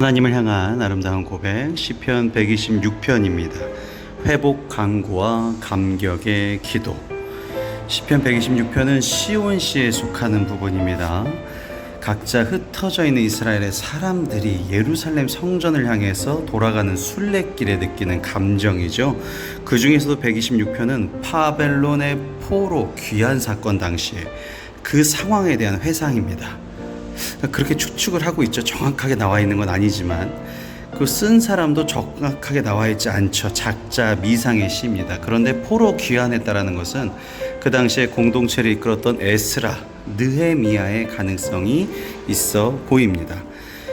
하나님을 향한 아름다운 고백 시편 126편입니다. 회복 간구와 감격의 기도. 시편 126편은 시온시에 속하는 부분입니다. 각자 흩어져 있는 이스라엘의 사람들이 예루살렘 성전을 향해서 돌아가는 순례길에 느끼는 감정이죠. 그 중에서도 126편은 바벨론의 포로 귀환 사건 당시에 그 상황에 대한 회상입니다. 그렇게 추측을 하고 있죠. 정확하게 나와 있는 건 아니지만 그 쓴 사람도 정확하게 나와 있지 않죠. 작자 미상의 시입니다. 그런데 포로 귀환했다라는 것은 그 당시에 공동체를 이끌었던 에스라, 느헤미야의 가능성이 있어 보입니다.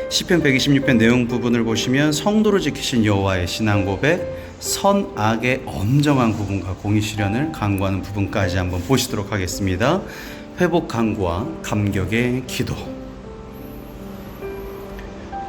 시편 126편 내용 부분을 보시면 성도를 지키신 여호와의 신앙 고백, 선악의 엄정한 구분과 공의 실현을 강구하는 부분까지 한번 보시도록 하겠습니다. 회복 간구와 감격의 기도.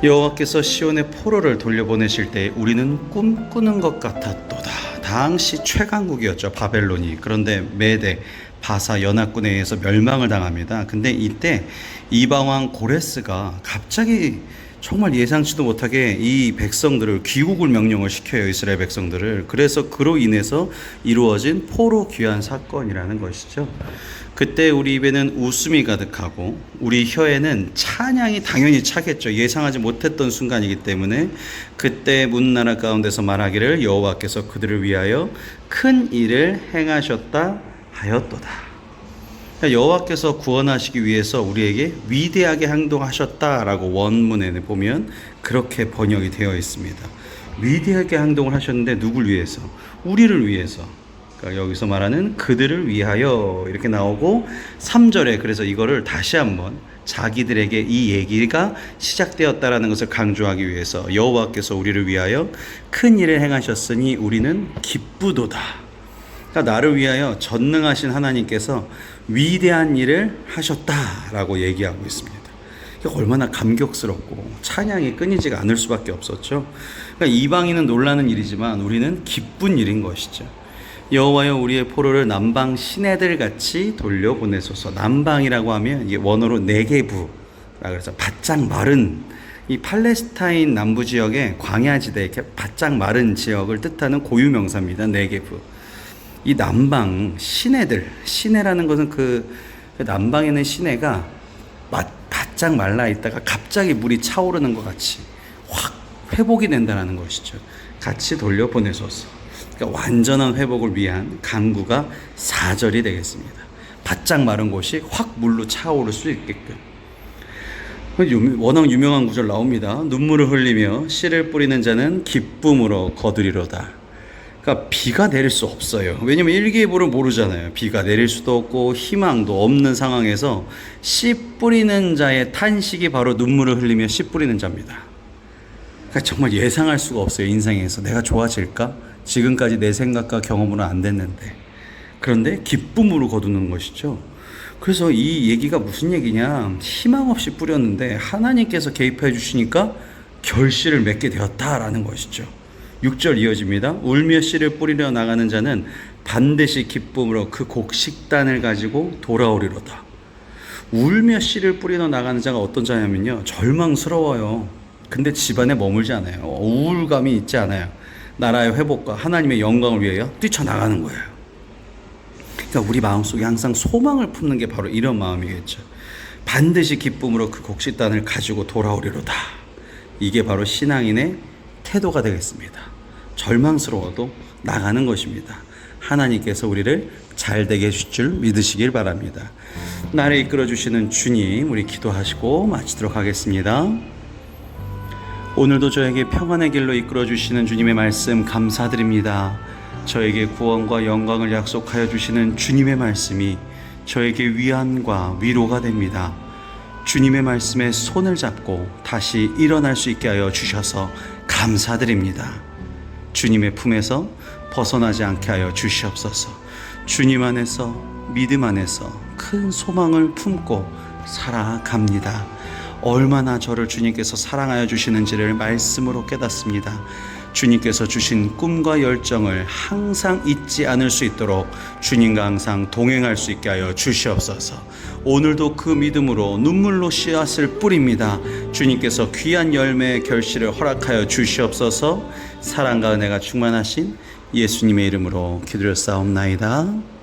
여호와께서 시온의 포로를 돌려보내실 때 우리는 꿈꾸는 것 같았도다. 당시 최강국이었죠, 바벨론이. 그런데 메대, 바사 연합군에 의해서 멸망을 당합니다. 근데 이때 이방왕 고레스가 갑자기 정말 예상치도 못하게 이 백성들을 귀국을 명령을 시켜요. 이스라엘 백성들을. 그래서 그로 인해서 이루어진 포로 귀환 사건이라는 것이죠. 그때 우리 입에는 웃음이 가득하고 우리 혀에는 찬양이 당연히 차겠죠. 예상하지 못했던 순간이기 때문에 그때 문나라 가운데서 말하기를 여호와께서 그들을 위하여 큰 일을 행하셨다 하였도다. 여호와께서 구원하시기 위해서 우리에게 위대하게 행동하셨다라고 원문에 보면 그렇게 번역이 되어 있습니다. 위대하게 행동을 하셨는데 누굴 위해서? 우리를 위해서. 그러니까 여기서 말하는 그들을 위하여 이렇게 나오고 3절에 그래서 이거를 다시 한번 자기들에게 이 얘기가 시작되었다라는 것을 강조하기 위해서 여호와께서 우리를 위하여 큰 일을 행하셨으니 우리는 기쁘도다. 그러니까 나를 위하여 전능하신 하나님께서 위대한 일을 하셨다라고 얘기하고 있습니다. 얼마나 감격스럽고 찬양이 끊이지가 않을 수밖에 없었죠. 그러니까 이방인은 놀라는 일이지만 우리는 기쁜 일인 것이죠. 여호와여 우리의 포로를 남방 시내들 같이 돌려보내소서. 남방이라고 하면 이게 원어로 네게브라 그래서 바짝 마른 이 팔레스타인 남부 지역의 광야지대 이렇게 바짝 마른 지역을 뜻하는 고유명사입니다. 네게브. 이 남방 시내들, 시내라는 것은 그 남방에는 시내가 바짝 말라 있다가 갑자기 물이 차오르는 것 같이 확 회복이 된다는 것이죠. 같이 돌려보내소서. 그러니까 완전한 회복을 위한 간구가 4절이 되겠습니다. 바짝 마른 곳이 확 물로 차오를 수 있게끔. 워낙 유명한 구절 나옵니다. 눈물을 흘리며 씨를 뿌리는 자는 기쁨으로 거두리로다. 그러니까 비가 내릴 수 없어요. 왜냐면 일기예보를 모르잖아요. 비가 내릴 수도 없고 희망도 없는 상황에서 씨 뿌리는 자의 탄식이 바로 눈물을 흘리며 씨 뿌리는 자입니다. 그러니까 정말 예상할 수가 없어요. 인생에서 내가 좋아질까? 지금까지 내 생각과 경험으로 안 됐는데. 그런데 기쁨으로 거두는 것이죠. 그래서 이 얘기가 무슨 얘기냐? 희망 없이 뿌렸는데 하나님께서 개입해 주시니까 결실을 맺게 되었다라는 것이죠. 6절 이어집니다. 울며 씨를 뿌리려 나가는 자는 반드시 기쁨으로 그 곡식단을 가지고 돌아오리로다. 울며 씨를 뿌리러 나가는 자가 어떤 자냐면요, 절망스러워요. 근데 집안에 머물지 않아요. 우울감이 있지 않아요. 나라의 회복과 하나님의 영광을 위하여 뛰쳐나가는 거예요. 그러니까 우리 마음속에 항상 소망을 품는 게 바로 이런 마음이겠죠. 반드시 기쁨으로 그 곡식단을 가지고 돌아오리로다. 이게 바로 신앙인의 태도가 되겠습니다. 절망스러워도 나가는 것입니다. 하나님께서 우리를 잘되게 해줄 줄 믿으시길 바랍니다. 나를 이끌어주시는 주님, 우리 기도하시고 마치도록 하겠습니다. 오늘도 저에게 평안의 길로 이끌어주시는 주님의 말씀 감사드립니다. 저에게 구원과 영광을 약속하여 주시는 주님의 말씀이 저에게 위안과 위로가 됩니다. 주님의 말씀에 손을 잡고 다시 일어날 수 있게 하여 주셔서 감사드립니다. 주님의 품에서 벗어나지 않게 하여 주시옵소서. 주님 안에서, 믿음 안에서 큰 소망을 품고 살아갑니다. 얼마나 저를 주님께서 사랑하여 주시는지를 말씀으로 깨닫습니다. 주님께서 주신 꿈과 열정을 항상 잊지 않을 수 있도록 주님과 항상 동행할 수 있게 하여 주시옵소서. 오늘도 그 믿음으로 눈물로 씨앗을 뿌립니다. 주님께서 귀한 열매의 결실을 허락하여 주시옵소서. 사랑과 은혜가 충만하신 예수님의 이름으로 기도드렸사옵나이다.